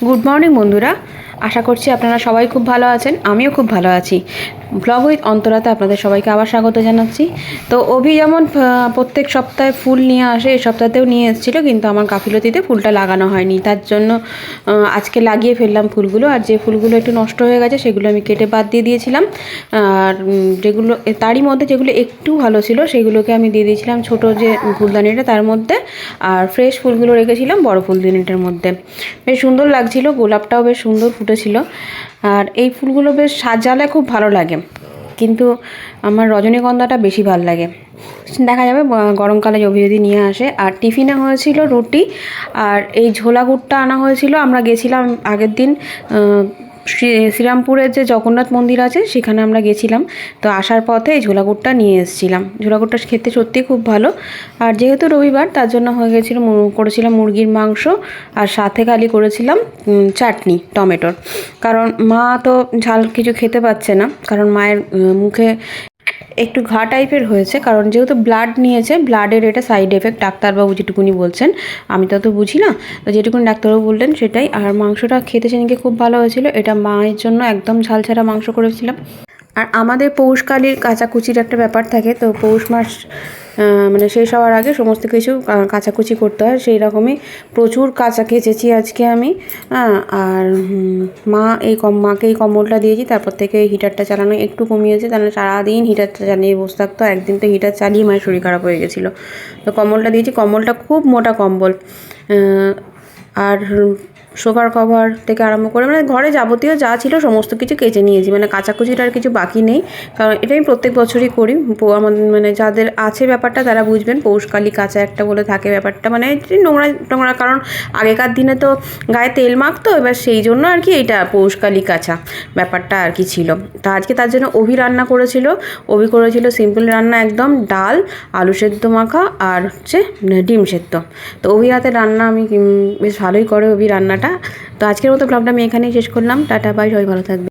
Good morning বন্ধুরা, আশা করছি আপনারা সবাই খুব ভালো আছেন। আমিও খুব ভালো আছি। ব্লগ উইথ অন্তরাতে আপনাদের সবাইকে আবার স্বাগত জানাচ্ছি। তো অভি যেমন প্রত্যেক সপ্তাহে ফুল নিয়ে আসে, এই সপ্তাহতেও নিয়ে এসেছিলো, কিন্তু আমার গাফিলতিতে ফুলটা লাগানো হয়নি। তার জন্য আজকে লাগিয়ে ফেললাম ফুলগুলো। আর যে ফুলগুলো একটু নষ্ট হয়ে গেছে সেগুলো আমি কেটে বাদ দিয়ে দিয়েছিলাম। আর যেগুলো তারই মধ্যে যেগুলো একটু ভালো ছিল সেগুলোকে আমি দিয়ে দিয়েছিলাম ছোটো যে ফুলদানিটা তার মধ্যে, আর ফ্রেশ ফুলগুলো রেখেছিলাম বড় ফুলদানিটার মধ্যে। বেশ সুন্দর লাগছিল, গোলাপটাও বেশ সুন্দর ফুটেছিল। আর এই ফুলগুলো বেশ সাজালে খুব ভালো লাগে, কিন্তু আমার রজনীগন্ধাটা বেশি ভালো লাগে। দেখা যাবে গরমকালে যদি নিয়ে আসে। আর টিফিনে হয়েছিল রুটি, আর এই ঝোলা গুড়টা আনা হয়েছিল। আমরা গেছিলাম আগের দিন শ্রীরামপুরের যে জগন্নাথ মন্দির আছে সেখানে আমরা গেছিলাম। তো আসার পথে এই ঝোলা গুড়টা নিয়ে এসেছিলাম। ঝোলা গুড়টা খেতে সত্যিই খুব ভালো। আর যেহেতু রবিবার তার জন্য হয়ে গেছিলো, করেছিলাম মুরগির মাংস, আর সাথে খালি করেছিলাম চাটনি টমেটোর। কারণ মা তো ঝাল কিছু খেতে পাচ্ছে না, কারণ মায়ের মুখে একটু ঘা টাইপের হয়েছে। কারণ যেহেতু ব্লাড নিয়েছে, ব্লাডের এটা সাইড এফেক্ট, ডাক্তারবাবু যেটুকুনি বলছেন, আমি তো বুঝি না। তো যেটুকুনি ডাক্তারবাবু বললেন সেটাই। আর মাংসটা খেতে সেদিনকে খুব ভালো হয়েছিল। এটা মায়ের জন্য একদম ঝাল ছাড়া মাংস করেছিলাম। আর আমাদের পৌষকালির কাচাকুচির একটা ব্যাপার থাকে, তো পৌষ মাস মানে শেষ হওয়ার আগে সমস্ত কিছু কাচাকুচি করতে হয়। সেই রকমই প্রচুর কাঁচা কেচেছি আজকে আমি। আর মাকে এই কম্বলটা দিয়েছি, তারপর থেকে হিটারটা চালানো একটু কমিয়েছে। তাহলে সারাদিন হিটারটা চালিয়ে বসে থাকতো। একদিন তো হিটার চালিয়ে মায়ের শরীর খারাপ হয়ে গেছিলো। তো কম্বলটা দিয়েছি, কম্বলটা খুব মোটা কম্বল। আর সোফার কভার থেকে আরম্ভ করে মানে ঘরে যাবতীয় যা ছিল সমস্ত কিছু কেচে নিয়েছি। মানে কাচাকুচিটা আর কিছু বাকি নেই, কারণ এটা আমি প্রত্যেক বছরই করি। আমাদের মানে যাদের আছে ব্যাপারটা তারা বুঝবেন, পৌষকালি কাঁচা একটা বলে থাকে ব্যাপারটা, মানে নোংরা নোংরা। কারণ আগেকার দিনে তো গায়ে তেল মাখতো, এবার সেই জন্য আর কি এইটা পৌষকালি কাঁচা ব্যাপারটা আর কি ছিল। তা আজকে তার জন্য অভি রান্না করেছিল। অভি করেছিল সিম্পল রান্না, একদম ডাল, আলু সেদ্ধ মাখা, আর হচ্ছে ডিম সেদ্ধ। তো অভি হাতে রান্না আমি বেশ ভালোই করে অভি রান্নাটা। তো আজকের মতো ব্লগটা আমি এখানেই শেষ করলাম। টাটা, বাই, সবাই ভালো থাকবে।